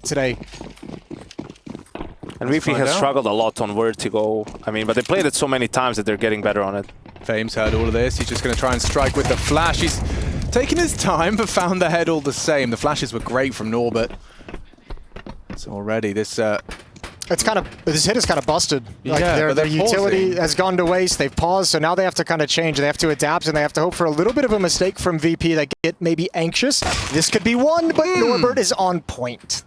today. And VP has struggled a lot on Vertigo. I mean, but they played it so many times that they're getting better on it. Fame's heard all of this. He's just going to try and strike with the flash. He's taken his time, but found the head all the same. The flashes were great from Norbert. So already this... this hit is kind of busted. Like their utility has gone to waste. They've paused, so now they have to kind of change. They have to adapt, and they have to hope for a little bit of a mistake from VP that get maybe anxious. This could be one, but Norbert is on point.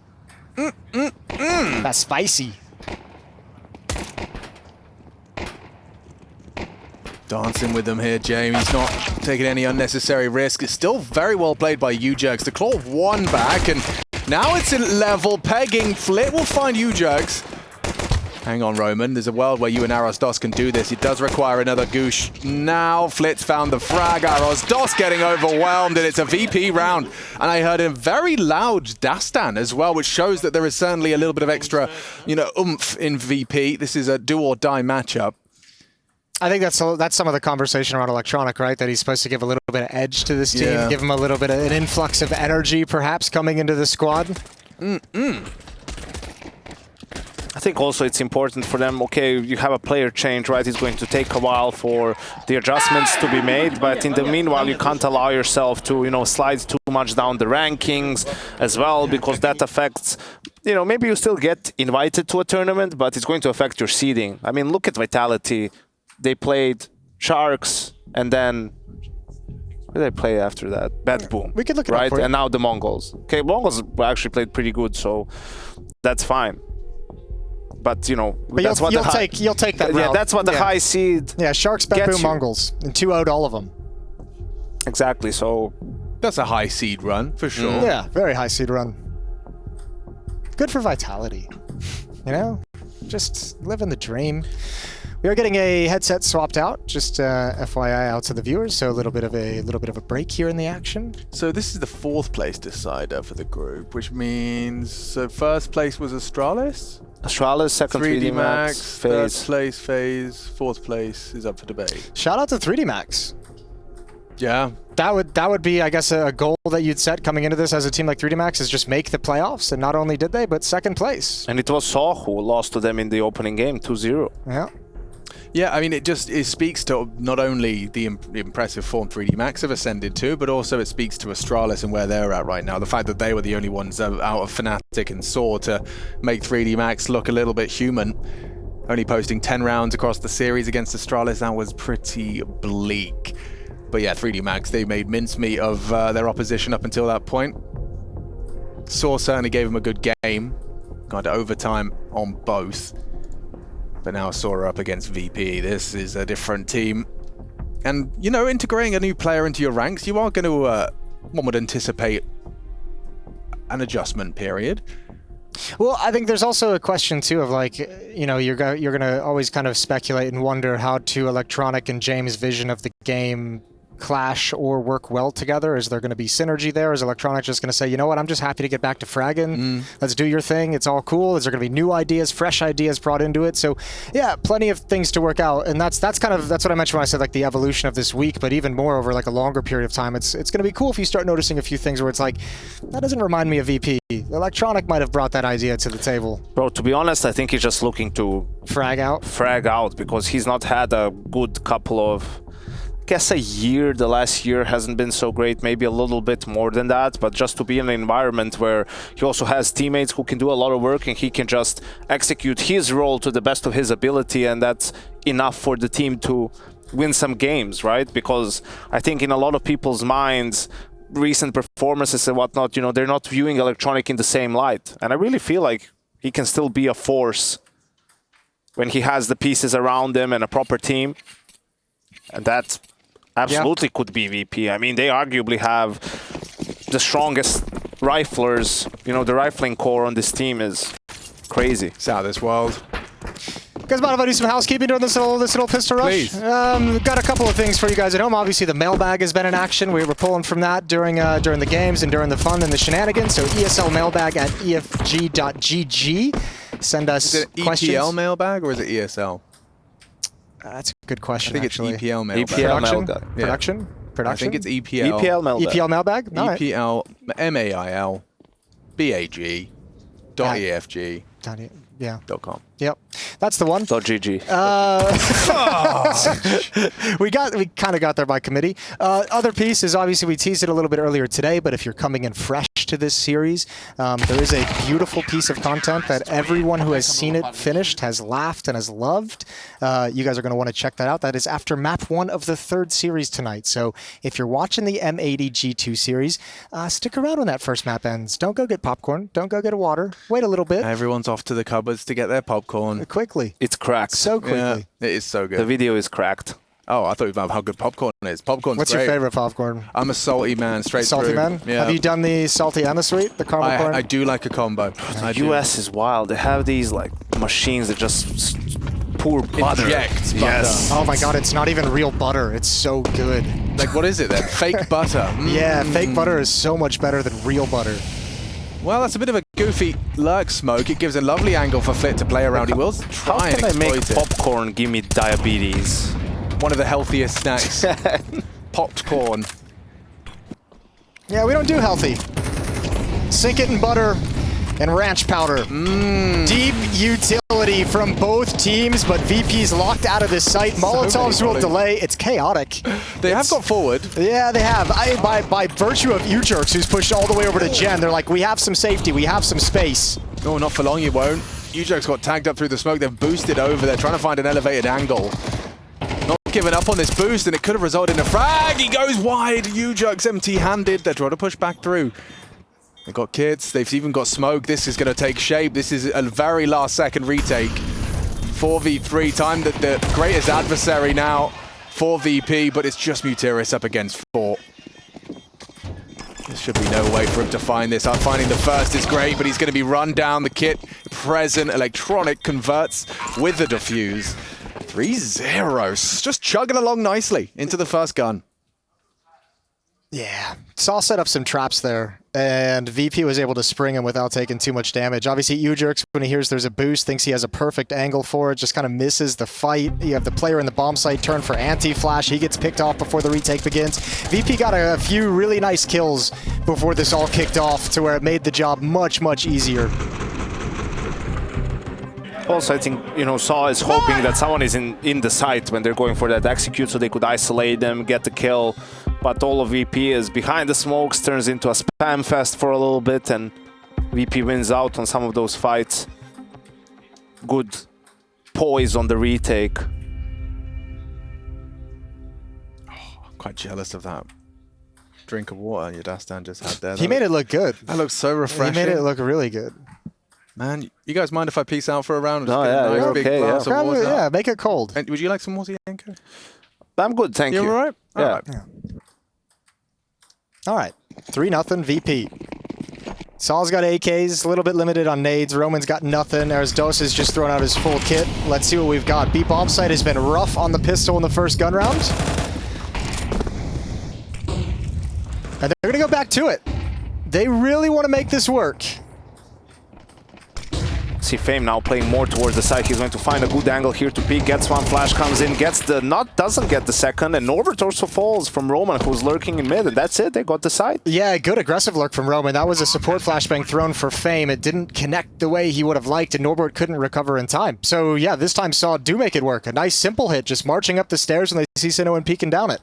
That's spicy. Dancing with them here, Jamie's not taking any unnecessary risk. It's still very well played by UJerks. The claw one back, and now it's a level pegging. Flit will find UJerks. Hang on, Roman. There's a world where you and Aros Dos can do this. It does require another goosh. Now Flit's found the frag. Aros Dos getting overwhelmed, and it's a VP round. And I heard a very loud Dastan as well, which shows that there is certainly a little bit of extra, oomph in VP. This is a do-or-die matchup. I think that's some of the conversation around Electronic, right? That he's supposed to give a little bit of edge to this team, give him a little bit of an influx of energy, perhaps, coming into the squad. I think also it's important for them, okay, you have a player change, right? It's going to take a while for the adjustments to be made, but in the meanwhile, you can't allow yourself to, slide too much down the rankings as well, because that affects, maybe you still get invited to a tournament, but it's going to affect your seeding. I mean, look at Vitality. They played Sharks, and then who did they play after that? Bad Boom. We could look it right, up for you. And now the Mongols. Okay, Mongols actually played pretty good, so that's fine. But that's what you'll take that route. Yeah, that's what the high seed. Yeah, Sharks, Bad Boom, Mongols, and 2-0'd all of them. Exactly. So that's a high seed run for sure. Yeah, very high seed run. Good for Vitality. Just living the dream. We are getting a headset swapped out, just FYI out to the viewers, so a little bit of a break here in the action. So this is the 4th place decider for the group, which means first place was Astralis. Astralis, second 3D Max, third place FaZe, 4th place is up for debate. Shout out to 3D Max. Yeah. That would be, I guess, a goal that you'd set coming into this as a team like 3D Max, is just make the playoffs, and not only did they, but 2nd place. And it was sAw who lost to them in the opening game, 2-0. Yeah. Yeah, I mean, it speaks to not only the impressive form 3D Max have ascended to, but also it speaks to Astralis and where they're at right now. The fact that they were the only ones out of Fnatic and sAw to make 3D Max look a little bit human. Only posting 10 rounds across the series against Astralis, that was pretty bleak. But yeah, 3D Max, they made mincemeat of their opposition up until that point. sAw certainly gave them a good game. Gone to overtime on both. But now sAw are up against VP. This is a different team. And, integrating a new player into your ranks, you are going to, one would anticipate an adjustment period. Well, I think there's also a question, too, of you're going to always kind of speculate and wonder how to Electronic and James' vision of the game clash or work well together. Is there going to be synergy there? Is Electronic just going to say, you know what, I'm just happy to get back to fragging. Let's do your thing. It's all cool. Is there going to be new ideas, fresh ideas brought into it? So yeah, plenty of things to work out. And that's what I mentioned when I said the evolution of this week, but even more over a longer period of time. It's going to be cool if you start noticing a few things where it's like, that doesn't remind me of VP. Electronic might have brought that idea to the table. Bro, to be honest, I think he's just looking to frag out because he's not had a good couple of, I guess a year. The last year hasn't been so great, maybe a little bit more than that, but just to be in an environment where he also has teammates who can do a lot of work and he can just execute his role to the best of his ability, and that's enough for the team to win some games, right? Because I think in a lot of people's minds, recent performances and whatnot, they're not viewing Electronic in the same light. And I really feel like he can still be a force when he has the pieces around him and a proper team. And that absolutely could be VP. I mean, they arguably have the strongest riflers. The rifling core on this team is crazy. It's out of this world. Guys, mind if I do some housekeeping during this little pistol rush? Please. Got a couple of things for you guys at home. Obviously, the mailbag has been in action. We were pulling from that during the games and during the fun and the shenanigans. So ESL mailbag at efg.gg. Send us questions. Is it EPL mailbag or is it ESL? That's a good question. I think actually. it's EPL mailbag. EPL mailbag. Production? I think it's EPL. EPL mailbag. EPL mailbag? EPL, MAIL, BAG. .efg.com. Yeah. Yep. That's the one. .gg. We kind of got there by committee. Other piece is obviously we teased it a little bit earlier today, but if you're coming in fresh to this series, there is a beautiful piece of content that everyone who has seen it finished has laughed and has loved. You guys are going to want to check that out. That is after map 1 of the 3rd series tonight. So if you're watching the M80 G2 series, stick around when that first map ends. Don't go get popcorn. Don't go get a water. Wait a little bit. Everyone's off to the cupboards to get their popcorn. Quickly. It's cracked. So quickly. Yeah, it is so good. The video is cracked. Oh, I thought you about how good popcorn is. Popcorn's What's great. your favorite popcorn? I'm a salty man, straight Salty through. man? Yeah. Have you done the salty and the sweet, the caramel corn? I do like a combo. The US is wild. They have these like machines that just pour butter. Inject butter. Yes. Oh my god, it's not even real butter. It's so good. Like, what is it then? Fake butter. Yeah, fake butter is so much better than real butter. Well, that's a bit of a goofy lurk smoke. It gives a lovely angle for Flit to play around. He will How try and can I make exploit it. popcorn give me diabetes? One of the healthiest snacks. Popped corn. Yeah, we don't do healthy. Sink it in butter and ranch powder. Deep utility from both teams, but VP's locked out of this site. Molotovs will delay. It's chaotic. They have got forward. Yeah, they have. By virtue of U-Jerks, who's pushed all the way over to Gen, they're like, we have some safety, we have some space. No, not for long you won't. U-Jerks got tagged up through the smoke. They've boosted over. They're trying to find an elevated angle. Not giving up on this boost, and it could have resulted in a frag. He goes wide. U-Jerks empty-handed. They're trying to push back through. They've got kits. They've even got smoke. This is going to take shape. This is a very last-second retake. 4v3. Time that the greatest adversary now for VP, but it's just Mutiris up against 4. There should be no way for him to find this. Finding the first is great, but he's going to be run down. The kit present. Electronic converts with the defuse. 3-0. Just chugging along nicely into the first gun. Yeah, sAw set up some traps there, and VP was able to spring him without taking too much damage. Obviously, U-Jerks, when he hears there's a boost, thinks he has a perfect angle for it, just kind of misses the fight. You have the player in the bomb site turn for anti-flash. He gets picked off before the retake begins. VP got a few really nice kills before this all kicked off to where it made the job much, much easier. Also, I think, sAw is hoping that someone is in the site when they're going for that execute so they could isolate them, get the kill. But all of VP is behind the smokes, turns into a spam fest for a little bit, and VP wins out on some of those fights. Good poise on the retake. I'm quite jealous of that drink of water Yadastan just had there. He made it look good. That looks so refreshing. He made it look really good. Man, you guys mind if I peace out for a round? Oh, yeah, you're okay, yeah. Of water? Yeah, make it cold. And would you like some water, Yanko? I'm good, thank you. You all right? Yeah. All right. Yeah. All right, 3-0 VP. sAw's got AKs, a little bit limited on nades. Roman's got nothing. Arisdos has just thrown out his full kit. Let's see what we've got. B bomb site has been rough on the pistol in the first gun round. And they're gonna go back to it. They really want to make this work. See Fame now playing more towards the side. He's going to find a good angle here to peek. Gets one, flash comes in, gets the doesn't get the second, and Norbert also falls from Roman, who's lurking in mid, and that's it. They got the side. Yeah, good aggressive lurk from Roman. That was a support flashbang thrown for Fame. It didn't connect the way he would have liked, and Norbert couldn't recover in time. So yeah, this time sAw do make it work. A nice simple hit, just marching up the stairs when they see Sinnoh and peeking down it.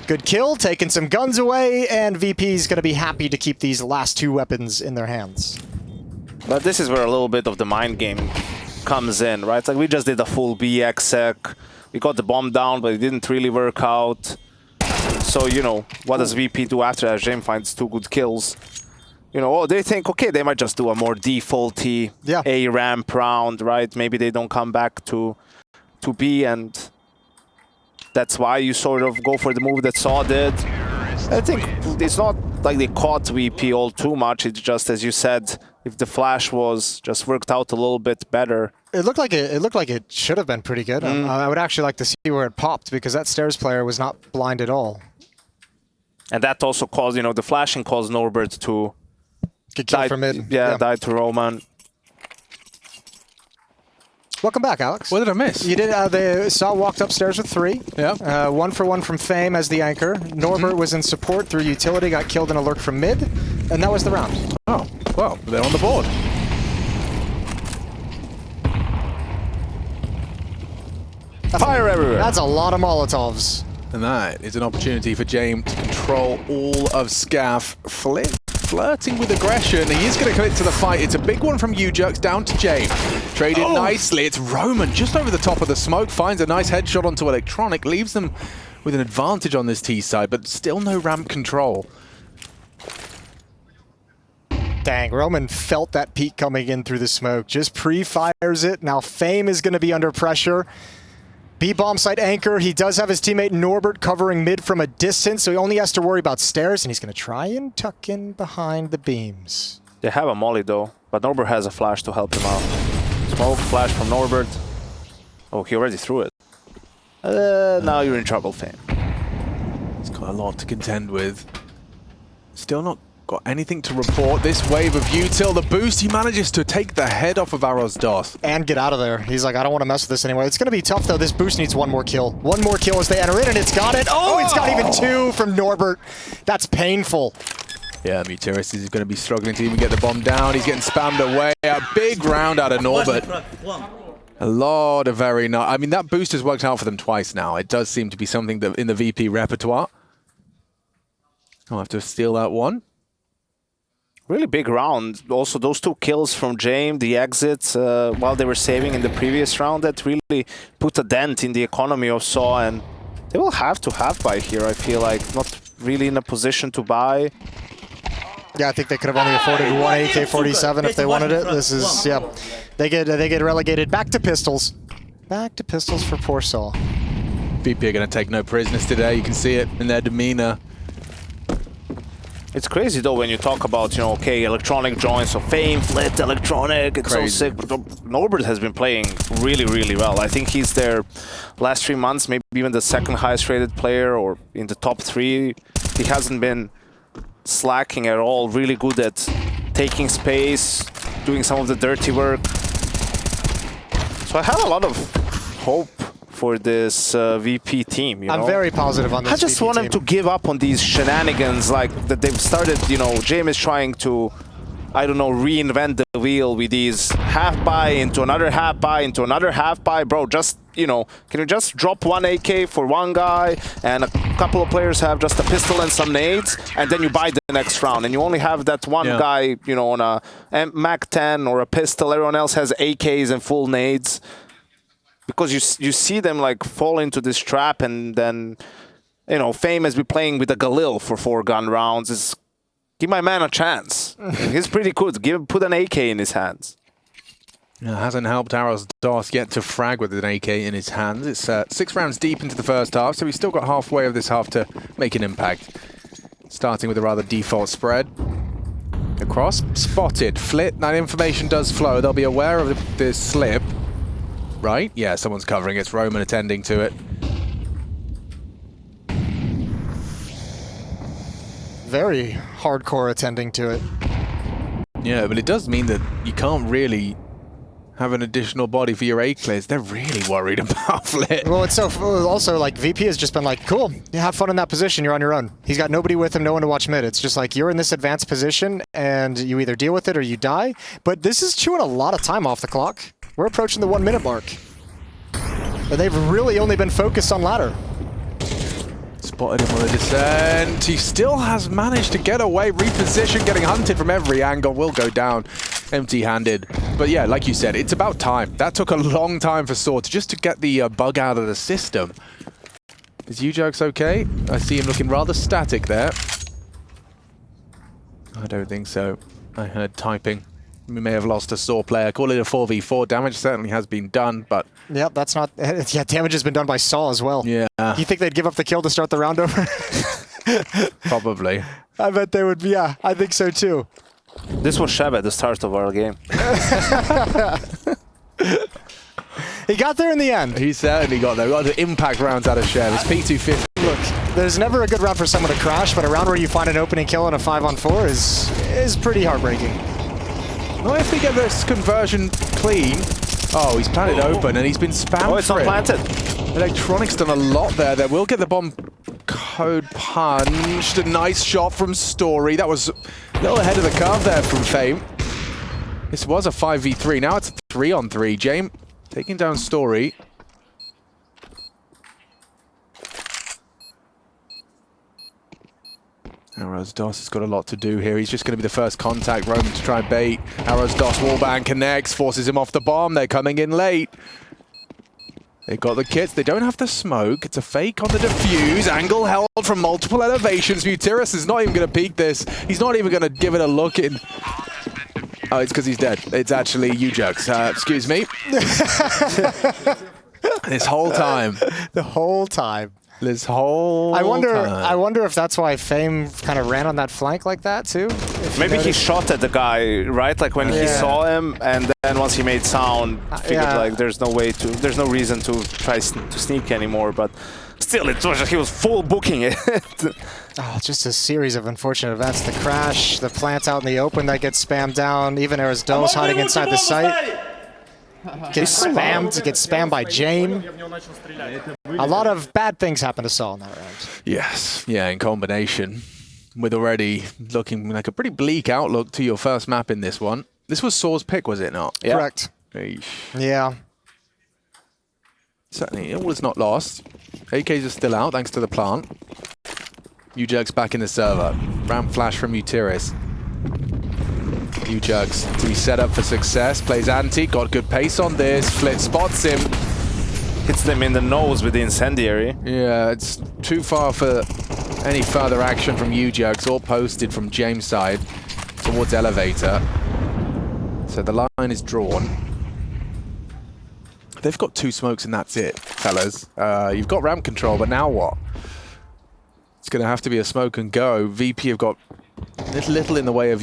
Good kill, taking some guns away, and VP's going to be happy to keep these last 2 weapons in their hands. But this is where a little bit of the mind game comes in, right? Like we just did a full B exec. We got the bomb down, but it didn't really work out. So, what does VP do after that? James finds 2 good kills. They think, okay, they might just do a more defaulty A ramp round, right? Maybe they don't come back to B, and that's why you sort of go for the move that sAw did. I think it's not like they caught VP all too much. It's just, as you said, if the flash was just worked out a little bit better. It looked like it should have been pretty good. I would actually like to see where it popped because that stairs player was not blind at all. And that also caused, the flashing caused Norbert to Get killed from mid. Yeah, died to Roman. Welcome back, Alex. What did I miss? You did. The sAw walked upstairs with 3. Yeah. 1 for 1 from Fame as the anchor. Norbert was in support through utility, got killed in a lurk from mid, and that was the round. Oh, well, they're on the board. Fire everywhere. That's a lot of Molotovs. And that is an opportunity for James to control all of Scaff. Flirting with aggression. He is going to commit to the fight. It's a big one from Ujux down to James. Traded nicely. It's Roman just over the top of the smoke. Finds a nice headshot onto Electronic. Leaves them with an advantage on this T side, but still no ramp control. Dang, Roman felt that peek coming in through the smoke. Just pre-fires it. Now Fame is going to be under pressure. B-bomb site anchor. He does have his teammate Norbert covering mid from a distance, so he only has to worry about stairs, and he's going to try and tuck in behind the beams. They have a molly though, but Norbert has a flash to help him out. Smoke, flash from Norbert. Oh, he already threw it. Now you're in trouble, Fame. He's got a lot to contend with. Still not got anything to report. This wave of util, the boost, he manages to take the head off of Arrows DOS. And get out of there. He's like, I don't want to mess with this anymore. It's going to be tough, though. This boost needs one more kill. One more kill as they enter in, and it's got it. Oh, it's got even two from Norbert. That's painful. Yeah, Muteris is going to be struggling to even get the bomb down. He's getting spammed away. A big round out of Norbert. A lot of very nice. I mean, that boost has worked out for them twice now. It does seem to be something that in the VP repertoire. I'll have to steal that one. Really big round. Also, those two kills from James, the exits while they were saving in the previous round, that really put a dent in the economy of sAw, and they will have to buy here, I feel like. Not really in a position to buy. Yeah, I think they could have only afforded one AK-47 if they wanted it. This is, yeah, they get relegated back to pistols. Back to pistols for poor sAw. VP are going to take no prisoners today. You can see it in their demeanor. It's crazy though when you talk about, you know, okay, Electronic joins, so Fame, Flit, Electronic, it's Crazy. so sick. But Norbert has been playing really, really well. I think he's their last 3 months, maybe even the second highest rated player or in the top 3. He hasn't been slacking at all, really good at taking space, doing some of the dirty work. So I have a lot of hope for this VP team, you know? I'm very positive on this I just VP want team. them to give up on these shenanigans, like that they've started, you know, James is trying to, I don't know, reinvent the wheel with these half buy into another half buy into another half buy. Bro, just, you know, can you just drop one AK for one guy and a couple of players have just a pistol and some nades, and then you buy the next round and you only have that one guy, you know, on a MAC-10 or a pistol. Everyone else has AKs and full nades. Because you see them like fall into this trap, and then, you know, Fame has been playing with a Galil for 4-gun rounds. Give my man a chance. He's pretty good. Put an AK in his hands. It hasn't helped Arrows DOS get to frag with an AK in his hands. It's 6 rounds deep into the first half, so he's still got halfway of this half to make an impact. Starting with a rather default spread. Across, spotted, Flit. That information does flow. They'll be aware of this slip. Right? Yeah, someone's covering it. It's Roman attending to it. Very hardcore attending to it. Yeah, but it does mean that you can't really have an additional body for your A clears. They're really worried about Flit. Well, it's so also like VP has just been like, cool, you have fun in that position. You're on your own. He's got nobody with him, no one to watch mid. It's just like you're in this advanced position, and you either deal with it or you die. But this is chewing a lot of time off the clock. We're approaching the 1 minute mark. And they've really only been focused on ladder. Spotted him on the descent. He still has managed to get away, reposition, getting hunted from every angle. Will go down empty-handed. But yeah, like you said, it's about time. That took a long time for sAw just to get the bug out of the system. Is Ujux okay? I see him looking rather static there. I don't think so. I heard typing. We may have lost a sAw player. Call it a 4v4. Damage certainly has been done, but... Yep, that's not... Yeah, damage has been done by sAw as well. Yeah. You think they'd give up the kill to start the round over? Probably. I bet they would, yeah. I think so too. This was Shab at the start of our game. He got there in the end. He certainly got there. We got the impact rounds out of Shev. It's P250. Look, there's never a good round for someone to crash, but a round where you find an opening kill in a 5-on-4 is pretty heartbreaking. Not if they get this conversion clean. Oh, he's planted open and he's been spammed. Oh, it's not planted. Electronic's done a lot there. They will get the bomb code punched. A nice shot from Story. That was a little ahead of the curve there from Fame. This was a 5v3. Now it's a 3-on-3. James taking down Story. Arrows Dos has got a lot to do here. He's just going to be the first contact. Roman to try and bait. Arrows Dos wallbang connects, forces him off the bomb. They're coming in late. They've got the kits. They don't have the smoke. It's a fake on the defuse. Angle held from multiple elevations. Mutiris is not even going to peek this. He's not even going to give it a look in. Oh, it's because he's dead. It's actually Ujux. Excuse me. This whole time. The whole time. This whole I time. wonder if that's why Fame kind of ran on that flank like that too. Maybe he shot at the guy, right? Like when he saw him, and then once he made sound, figured like there's no reason to try to sneak anymore. But still, he was full booking it. Oh, just a series of unfortunate events. The crash, the plant out in the open that gets spammed down. Even Erasdos hiding inside the site. Gets spammed by Jame. A lot of bad things happen to sAw in that round. Yes, yeah, in combination with already looking like a pretty bleak outlook to your first map in this one. This was sAw's pick, was it not? Yeah. Correct. Eesh. Yeah. Certainly, it was not lost. AKs are still out thanks to the plant. Ujux back in the server. Ramp flash from Mutiris. Ujux to be set up for success. Plays anti, got good pace on this. Flit spots him. Hits them in the nose with the incendiary. Yeah, it's too far for any further action from Ujux, all posted from James' side towards elevator. So the line is drawn. They've got 2 smokes and that's it, fellas. You've got ramp control, but now what? It's going to have to be a smoke and go. VP have got little in the way of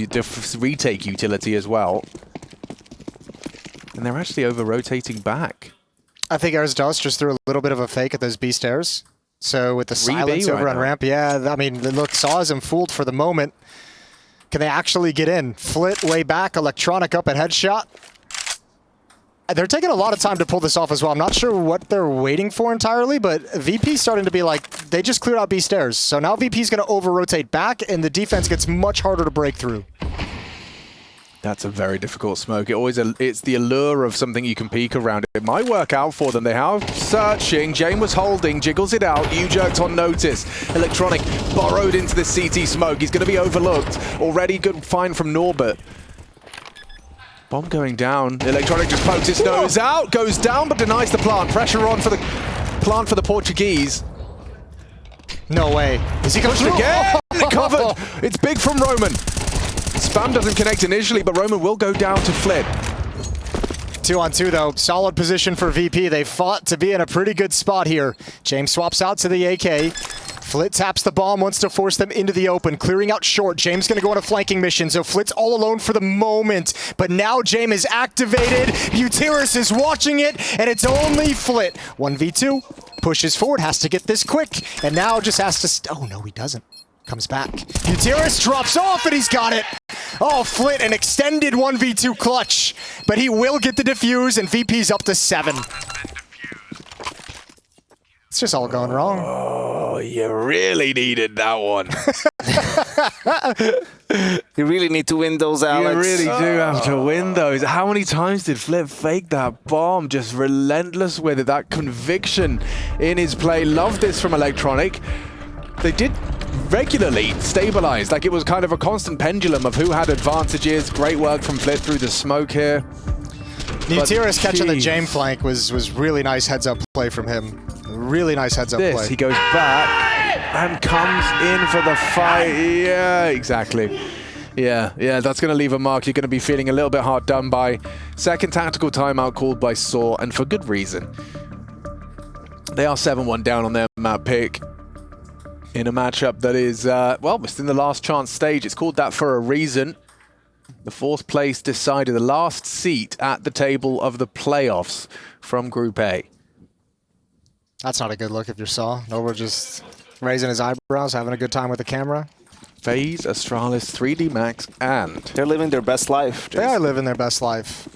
retake utility as well. And they're actually over-rotating back. I think Erasdos just threw a little bit of a fake at those B stairs. So with the silence over on ramp, yeah, I mean, look, sAw has him fooled for the moment. Can they actually get in? Flit way back, Electronic up at headshot. They're taking a lot of time to pull this off as well. I'm not sure what they're waiting for entirely, but VP's starting to be like, they just cleared out B stairs. So now VP's going to over-rotate back, and the defense gets much harder to break through. That's a very difficult smoke. It's the allure of something you can peek around. It might work out for them. They have searching. Jane was holding, jiggles it out. Ujux on notice. Electronic burrowed into the CT smoke. He's going to be overlooked. Already good find from Norbert. Bomb going down. Electronic just pokes his nose out, goes down, but denies the plant. Pressure on for the plant for the Portuguese. No way. Is he pushed again? Covered. It's big from Roman. Spam doesn't connect initially, but Roman will go down to Flit. 2-on-2 though. Solid position for VP. They fought to be in a pretty good spot here. James swaps out to the AK. Flit taps the bomb, wants to force them into the open, clearing out short. James going to go on a flanking mission, so Flit's all alone for the moment. But now James is activated. Mutiris is watching it, and it's only Flit. 1v2, pushes forward, has to get this quick, and now just has to... oh, no, he doesn't. Comes back. Mutiris drops off, and he's got it. Oh, Flit, an extended 1v2 clutch. But he will get the defuse, and VP's up to 7. It's just all going wrong. Oh, you really needed that one. You really need to win those, Alex. You really do have to win those. How many times did Flip fake that bomb? Just relentless with it. That conviction in his play. Love this from Electronic. They did regularly stabilize. Like it was kind of a constant pendulum of who had advantages. Great work from Flip through the smoke here. Mutiris catching the Jame flank was really nice heads-up play from him. Really nice heads-up play. He goes back and comes in for the fight. Yeah, exactly. Yeah, that's going to leave a mark. You're going to be feeling a little bit hard done by. Second tactical timeout called by sAw, and for good reason. They are 7-1 down on their map pick in a matchup that is, well, it's in the last chance stage. It's called that for a reason. The 4th place decided the last seat at the table of the playoffs from Group A. That's not a good look if you're sAw. Nova just raising his eyebrows, having a good time with the camera. FaZe, Astralis, 3D Max, and... they're living their best life. They are living their best life.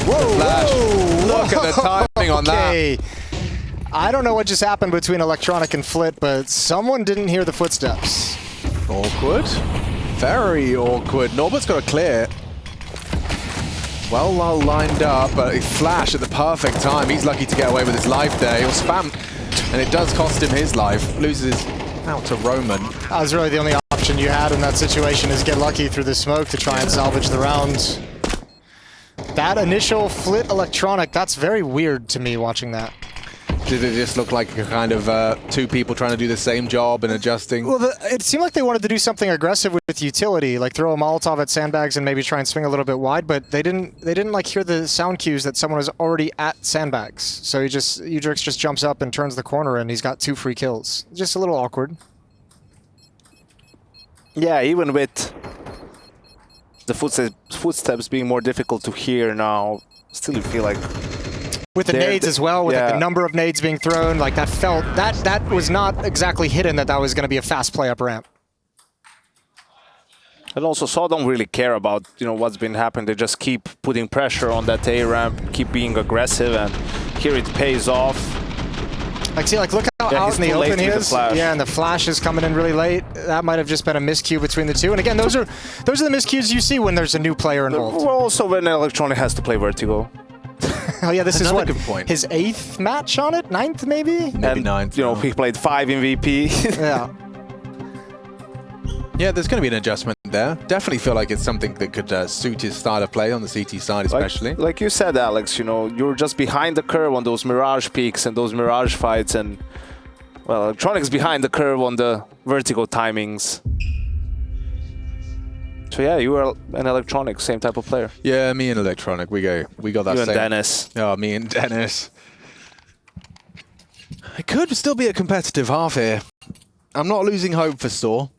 Whoa! Flash. Whoa! Look at the timing on that. I don't know what just happened between Electronic and Flit, but someone didn't hear the footsteps. Awkward. Very awkward. Norbert's got to clear. Well lined up, but he flashed at the perfect time. He's lucky to get away with his life there. He'll spam, and it does cost him his life. Loses out to Roman. That was really the only option you had in that situation, is get lucky through the smoke to try and salvage the round. That initial flit electronic, that's very weird to me watching that. Did it just look like a kind of two people trying to do the same job and adjusting? Well, it seemed like they wanted to do something aggressive with utility, like throw a Molotov at sandbags and maybe try and swing a little bit wide, but they didn't like hear the sound cues that someone was already at sandbags. So Udrix just jumps up and turns the corner and he's got 2 free kills. Just a little awkward. Yeah, even with the footsteps being more difficult to hear now, still you feel like... With the nades as well, with like the number of nades being thrown, like that was not exactly hidden that was going to be a fast play up ramp. And also sAw don't really care about what's been happening. They just keep putting pressure on that A ramp, keep being aggressive, and here it pays off. Like see, like look how out in the open he is. Yeah, and the flash is coming in really late. That might have just been a miscue between the two. And again, those are the miscues you see when there's a new player involved. Well, also when Electronic has to play Vertigo. Oh yeah, this is what, good point. His 8th match on it? 9th maybe? Maybe 9th. He played 5 in VP. Yeah. Yeah, there's going to be an adjustment there. Definitely feel like it's something that could suit his style of play on the CT side especially. Like you said, Alex, you're just behind the curve on those Mirage peaks and those Mirage fights, and well, Electronic's behind the curve on the Vertigo timings. So yeah, you are an Electronic, same type of player. Yeah, me and Electronic, we got that you same. and Dennis. Oh, me and Dennis. It could still be a competitive half here. I'm not losing hope for sAw.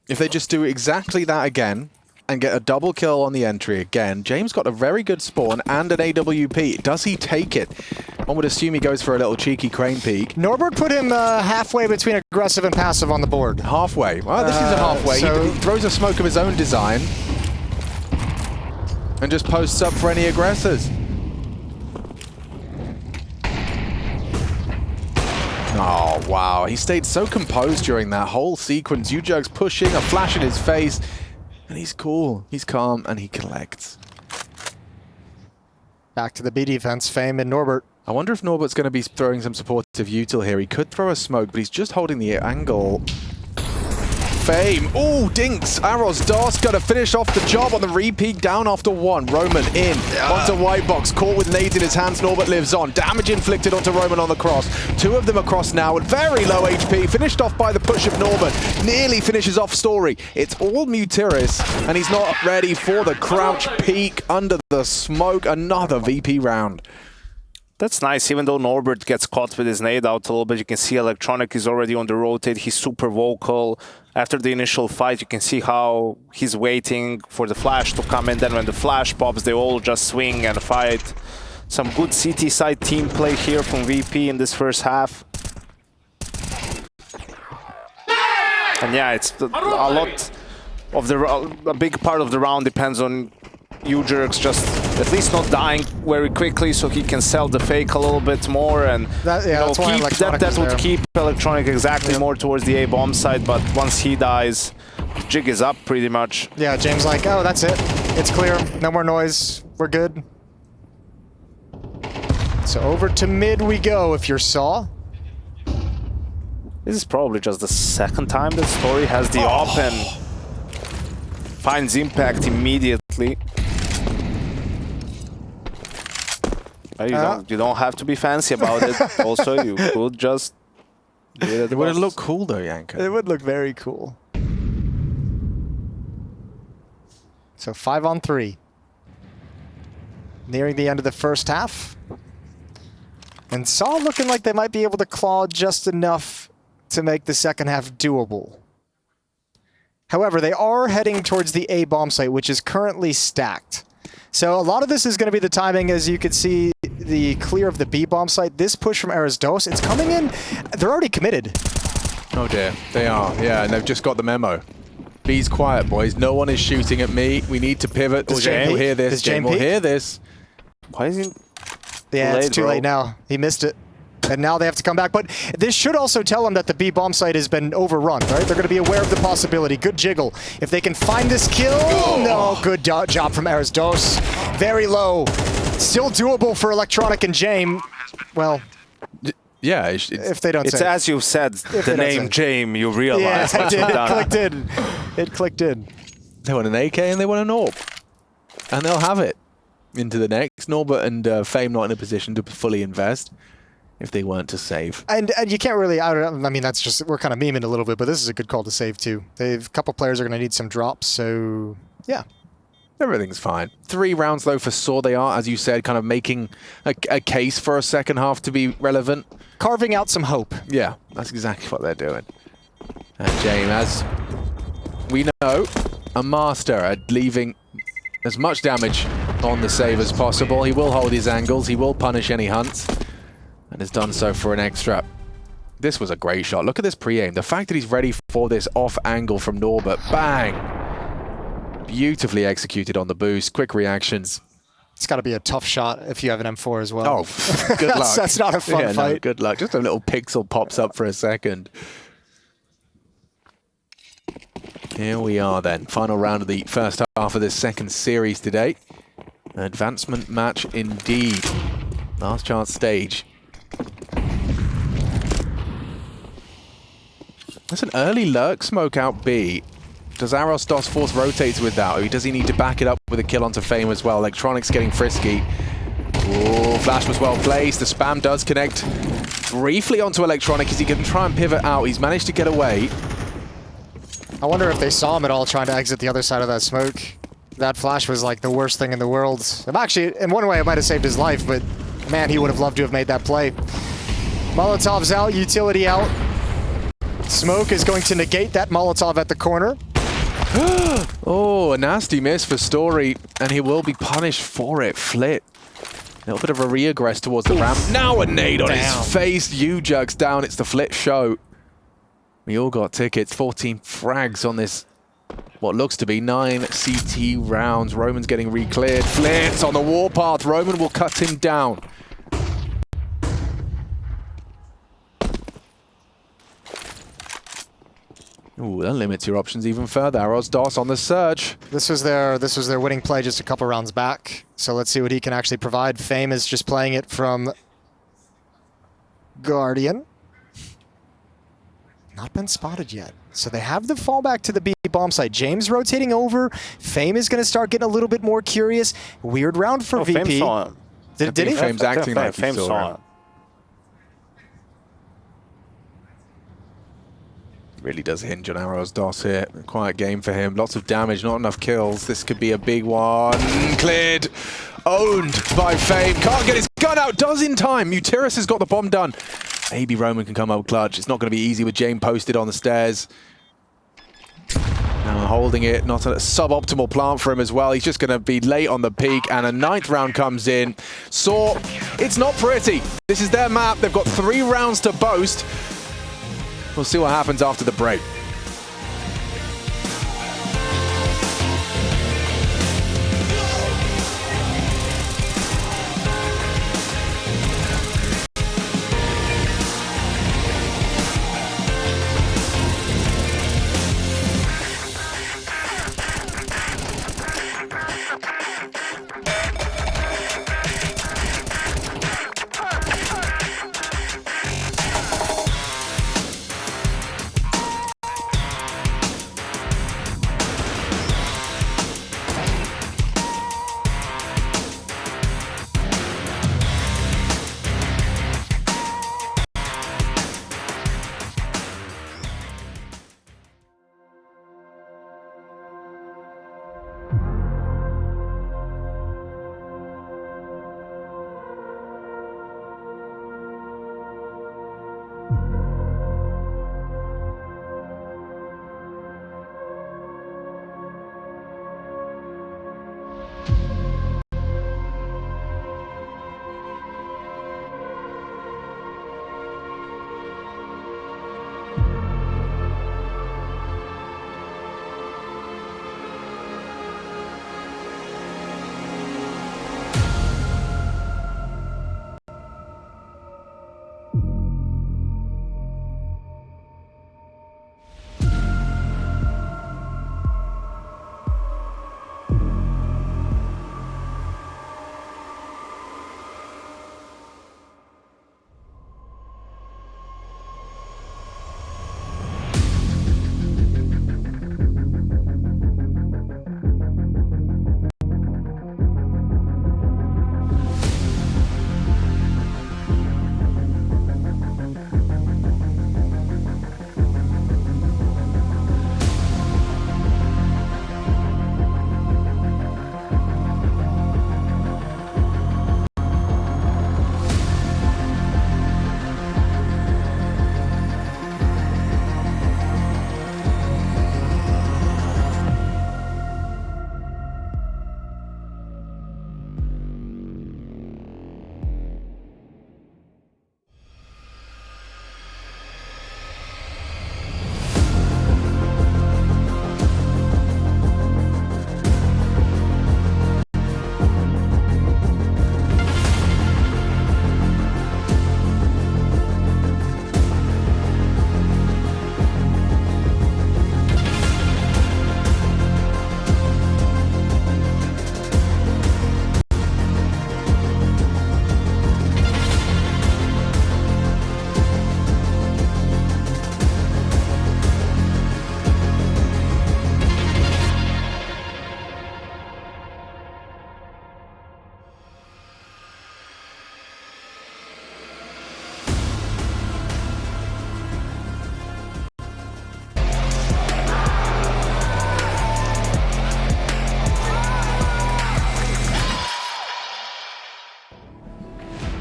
If they just do exactly that again and get a double kill on the entry again, James got a very good spawn and an AWP. Does he take it? One would assume he goes for a little cheeky crane peek. Norbert put him halfway between aggressive and passive on the board. Halfway. Well, this is a halfway. So he throws a smoke of his own design and just posts up for any aggressors. Oh, wow. He stayed so composed during that whole sequence. Ujug's pushing, a flash in his face, and he's cool. He's calm, and he collects. Back to the B defense, Fame and Norbert. I wonder if Norbert's going to be throwing some supportive util here. He could throw a smoke, but he's just holding the angle. Fame. Oh, Dinks. Arrows. Das got to finish off the job on the repeat, down after 1. Roman in. Onto white box. Caught with nades in his hands. Norbert lives on. Damage inflicted onto Roman on the cross. 2 of them across now at very low HP. Finished off by the push of Norbert. Nearly finishes off Story. It's all Mutiris, and he's not ready for the crouch peek under the smoke. Another VP round. That's nice. Even though Norbert gets caught with his nade out a little bit, you can see Electronic is already on the rotate. He's super vocal. After the initial fight, you can see how he's waiting for the flash to come in. Then when the flash pops, they all just swing and fight. Some good CT side team play here from VP in this first half. And yeah, it's a lot of a big part of the round depends on Ujurx just at least not dying very quickly, so he can sell the fake a little bit more, and that would keep Electronic more towards the A bomb side. But once he dies, jig is up pretty much. Yeah, James like, oh, that's it. It's clear. No more noise. We're good. So over to mid we go if you're sAw. This is probably just the second time that Story has the op and finds impact immediately. You don't have to be fancy about it. Also, you could just do it. It would look cool though, Yanko. It would look very cool. So 5 on 3. Nearing the end of the first half. And sAw looking like they might be able to claw just enough to make the second half doable. However, they are heading towards the A bomb site, which is currently stacked. So a lot of this is going to be the timing, as you can see, the clear of the B bomb site. This push from Erasdos, it's coming in. They're already committed. Oh dear, they are. Yeah, and they've just got the memo. B's quiet, boys. No one is shooting at me. We need to pivot. Jame will hear this. Jame will hear this. Why is he? Yeah, it's too late now. He missed it. And now they have to come back. But this should also tell them that the B bomb site has been overrun, right? They're going to be aware of the possibility. Good jiggle. If they can find this kill, no, good job from Ares Dos. Very low. Still doable for Electronic and Jame. Well, yeah, if they don't it's say as you said, the name Jame, you realize. Yeah, it clicked in. It clicked in. They want an AK and they want an AWP. And they'll have it into the next. Norbert and Fame not in a position to fully invest if they weren't to save. And you can't really, I mean, that's just, we're kind of memeing a little bit, but this is a good call to save too. A couple players are going to need some drops, so yeah. Everything's fine. 3 rounds though for sAw. They are, as you said, kind of making a case for a second half to be relevant. Carving out some hope. Yeah, that's exactly what they're doing. And Jame, as we know, a master at leaving as much damage on the save as possible. He will hold his angles, he will punish any hunts, and has done so for an extra. This was a great shot. Look at this pre-aim. The fact that he's ready for this off angle from Norbert. Bang! Beautifully executed on the boost. Quick reactions. It's got to be a tough shot if you have an M4 as well. Oh, good luck. That's not a fun fight. No, good luck. Just a little pixel pops up for a second. Here we are then. Final round of the first half of this second series today. An advancement match indeed. Last chance stage. That's an early lurk smoke out B. Does Aros Dos force rotates with that, or does he need to back it up with a kill onto Fame as well? Electronics getting frisky. Oh, flash was well placed. The spam does connect briefly onto Electronic. Is he going to try and pivot out? He's managed to get away. I wonder if they saw him at all trying to exit the other side of that smoke. That flash was like the worst thing in the world. Actually, in one way, it might have saved his life, but man, he would have loved to have made that play. Molotov's out, utility out. Smoke is going to negate that Molotov at the corner. Oh, a nasty miss for Story, and he will be punished for it. Flit. A little bit of a re-aggress towards the ramp. Now a nade on his face. U-Jugs down. It's the Flit show. We all got tickets. 14 frags on this, what looks to be 9 CT rounds. Roman's getting re-cleared. Flit's on the warpath. Roman will cut him down. Ooh, that limits your options even further. Aros Dos on the surge. This was their winning play just a couple rounds back. So let's see what he can actually provide. Fame is just playing it from Guardian. Not been spotted yet. So they have the fallback to the B bomb site. James rotating over. Fame is going to start getting a little bit more curious. Weird round for VP. Fame saw him. Did he? Fame's acting like Fame he saw him. Really does hinge on Aros Dos here. Quiet game for him. Lots of damage, not enough kills. This could be a big one. Cleared. Owned by Fame. Can't get his gun out. Does in time. Mutiris has got the bomb done. Maybe Roman can come up clutch. It's not going to be easy with Jame posted on the stairs. Now holding it. Not a suboptimal plant for him as well. He's just going to be late on the peak. And a 9th round comes in. sAw, it's not pretty. This is their map. They've got 3 rounds to boast. We'll see what happens after the break.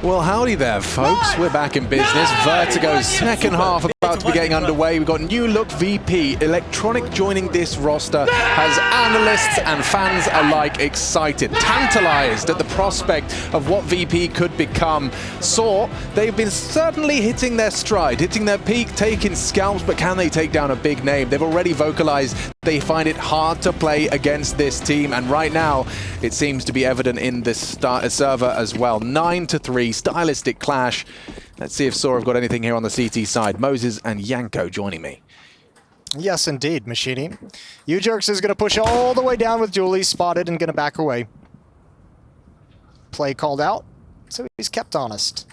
Well, howdy there, folks. We're back in business. Vertigo's second half about to be getting underway. We've got new look VP. Electronic joining this roster has analysts and fans alike excited, tantalized at the prospect of what VP could become. sAw, they've been certainly hitting their stride, hitting their peak, taking scalps, but can they take down a big name? They've already vocalized they find it hard to play against this team, and right now it seems to be evident in this server as well. 9-3, stylistic clash. Let's see if sAw have got anything here on the CT side. Moses and Yanko joining me. Yes, indeed, Machini. U-Jerks is going to push all the way down with Julie, spotted and going to back away. Play called out, so he's kept honest.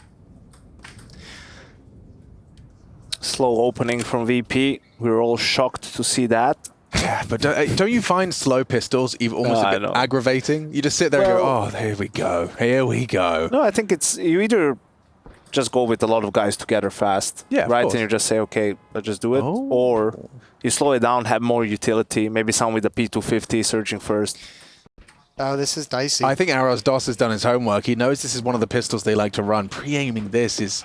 Slow opening from VP. We were all shocked to see that. Yeah, but don't you find slow pistols almost a bit aggravating? You just sit there and go, oh, here we go, here we go. No, I think it's, you either just go with a lot of guys together fast, right? And you just say, okay, let's just do it. Or you slow it down, have more utility, maybe someone with a P250 surging first. Oh, this is dicey. I think Arrow's DOS has done his homework. He knows this is one of the pistols they like to run. Pre-aiming this is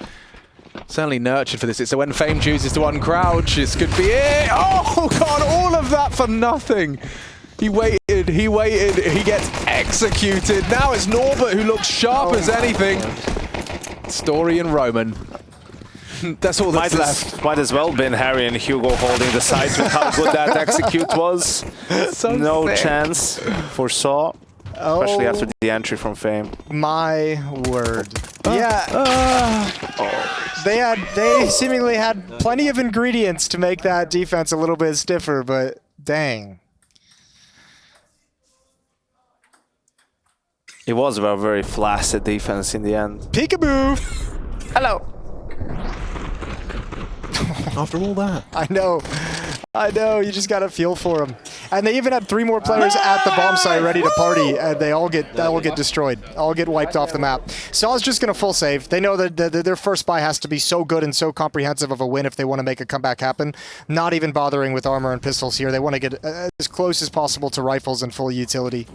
certainly nurtured for this. So when Fame chooses to uncrouch, this could be it. Oh, God, all of that for nothing. He waited, he gets executed. Now it's Norbert who looks sharp as anything. Story and Roman. That's all that's left. Might as well been Harry and Hugo holding the sides with how good that execute was. So no thick. chance for sAw, especially after the entry from Fame. My word. They seemingly had plenty of ingredients to make that defense a little bit stiffer, but dang. It was a very flaccid defense in the end. Peekaboo! Hello. After all that. I know, you just gotta feel for them. And they even had 3 more players at the bomb site ready to party, and they all get destroyed, all get wiped off the map. sAw's just gonna full save. They know that their first buy has to be so good and so comprehensive of a win if they want to make a comeback happen. Not even bothering with armor and pistols here. They want to get as close as possible to rifles and full utility.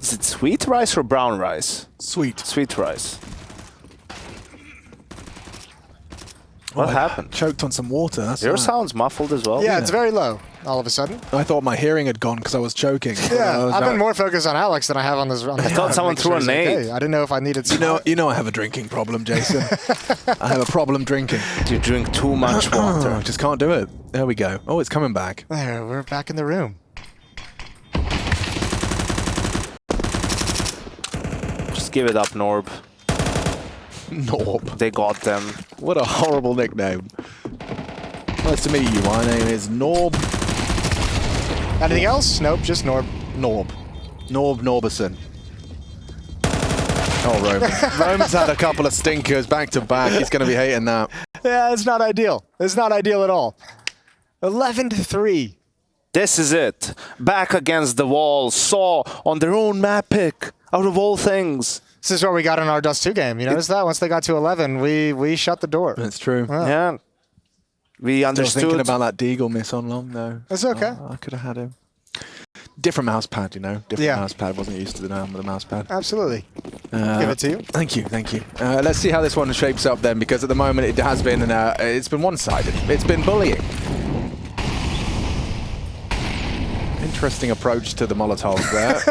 Is it sweet rice or brown rice? Sweet. Sweet rice. What happened? Choked on some water. That's Your right. sound's muffled as well. Yeah, it's very low all of a sudden. I thought my hearing had gone because I was choking. Yeah, I've been more focused on Alex than I have on this. I thought someone threw a nade. Okay. I didn't know if I needed some. You know I have a drinking problem, Jason. I have a problem drinking. You drink too much water. I just can't do it. There we go. Oh, it's coming back. There, we're back in the room. Just give it up, Norb. Norb. They got them. What a horrible nickname. Nice to meet you. My name is Norb. Anything else? Nope, just Norb. Norb Norberson. Oh, Roman. Roman's had a couple of stinkers back to back. He's going to be hating that. Yeah, it's not ideal. It's not ideal at all. 11-3. This is it. Back against the wall. sAw on their own map pick. Out of all things. This is what we got in our Dust 2 game. You notice that? Once they got to 11, we shut the door. That's true. Yeah. We understood. Still thinking about that Deagle miss on long, though. It's okay. I could have had him. Different mouse pad, you know. Different mouse pad. Wasn't used to the mouse pad. Absolutely. Give it to you. Thank you, thank you. Let's see how this one shapes up then, because at the moment it has been, it's been one-sided. It's been bullying. Interesting approach to the Molotovs there.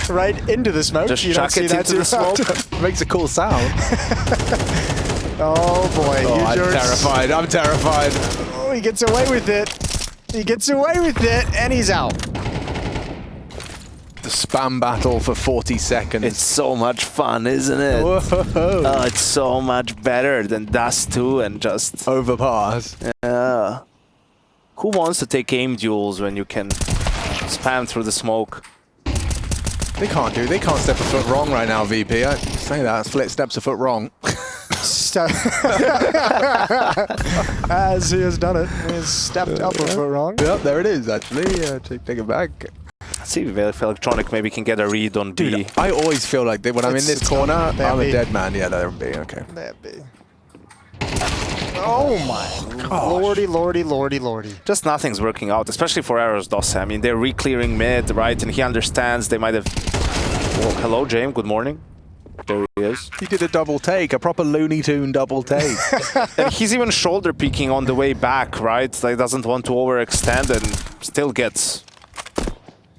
Right into the smoke. Just you chuck it into the smoke. Makes a cool sound. Oh boy, Oh, I'm terrified. I'm terrified. Oh, he gets away with it. He gets away with it, and he's out. The spam battle for 40 seconds. It's so much fun, isn't it? Whoa. Oh, it's so much better than Dust 2 and just... Overpass. Yeah. Who wants to take aim duels when you can spam through the smoke? They can't step a foot wrong right now, VP. I say that, Flit steps a foot wrong. As he has done it. He has stepped up a foot wrong. Yep, there it is, actually. Take it back. Let's see if Electronic maybe can get a read on B. Dude, I always feel like when I'm in this corner, I'm a dead man. Yeah, they're in B, okay. That B. Oh my lordy, lordy, lordy, lordy. Just nothing's working out, especially for Arrow's DOS. I mean, they're re-clearing mid, right? And he understands they might have Well, hello, James. Good morning. There he is. He did a double take, a proper Looney Tune double take. And he's even shoulder peeking on the way back, right? Like, doesn't want to overextend and still gets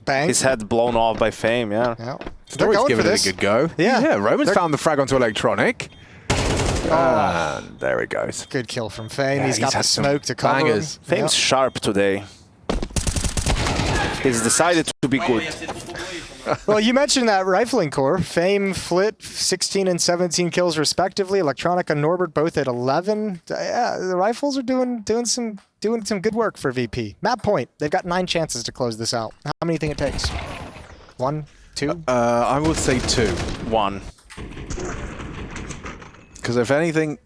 Bang. his head blown off by Fame, yeah. Yeah. Story's going giving for it this. a good go. Yeah. Roman's found the frag onto Electronic. And there it goes. Good kill from Fame. Yeah, he's got the had some smoke to cover him. bangers. Fame's sharp today. He's decided to be good. Well, you mentioned that rifling core. Fame, Flit, 16 and 17 kills respectively. Electronic and Norbert both at 11. Yeah, the rifles are doing some good work for VP. Map point. They've got 9 chances to close this out. How many do you think it takes? 1, 2? I would say 2. 1. Because if anything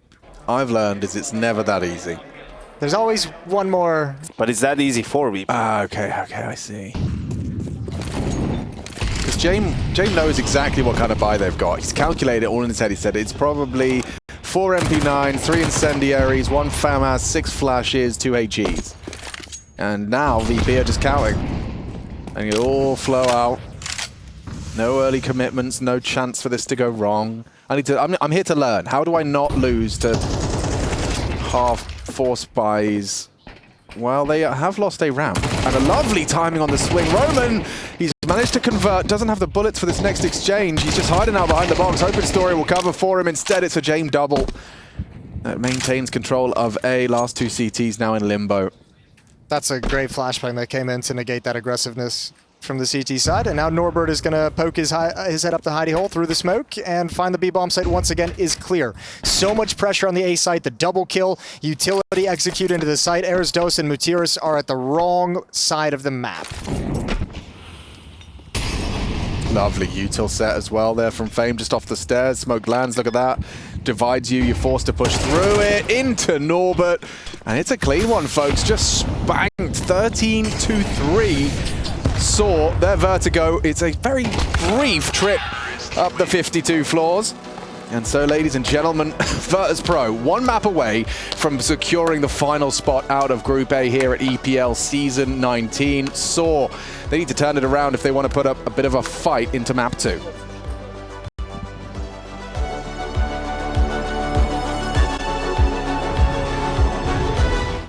I've learned is it's never that easy. There's always one more. But it's that easy for VP. Okay, I see. Because James knows exactly what kind of buy they've got. He's calculated it all in his head. He said it's probably 4 MP9s, 3 incendiaries, 1 FAMAS, 6 flashes, 2 HEs. And now VP are just counting. And it'll all flow out. No early commitments, no chance for this to go wrong. I'm here to learn. How do I not lose to half 4 spies? Well, they have lost a ramp. And a lovely timing on the swing. Roman, he's managed to convert, doesn't have the bullets for this next exchange. He's just hiding out behind the box. Open Story will cover for him. Instead, it's a James double. That maintains control of A. Last 2 CTs now in limbo. That's a great flashbang that came in to negate that aggressiveness from the CT side. And now Norbert is going to poke his head up the hidey hole through the smoke and find the B-bomb site once again is clear. So much pressure on the A site. The double kill, utility execute into the site. Erisdos and Mutiris are at the wrong side of the map. Lovely util set as well there from Fame, just off the stairs. Smoke lands, look at that. Divides you, you're forced to push through it into Norbert. And it's a clean one, folks. Just spanked 13-3. Saw their Vertigo. It's a very brief trip up the 52 floors. And so, ladies and gentlemen, Virtus.pro, 1 map away from securing the final spot out of Group A here at EPL Season 19. Saw, they need to turn it around if they want to put up a bit of a fight into map 2.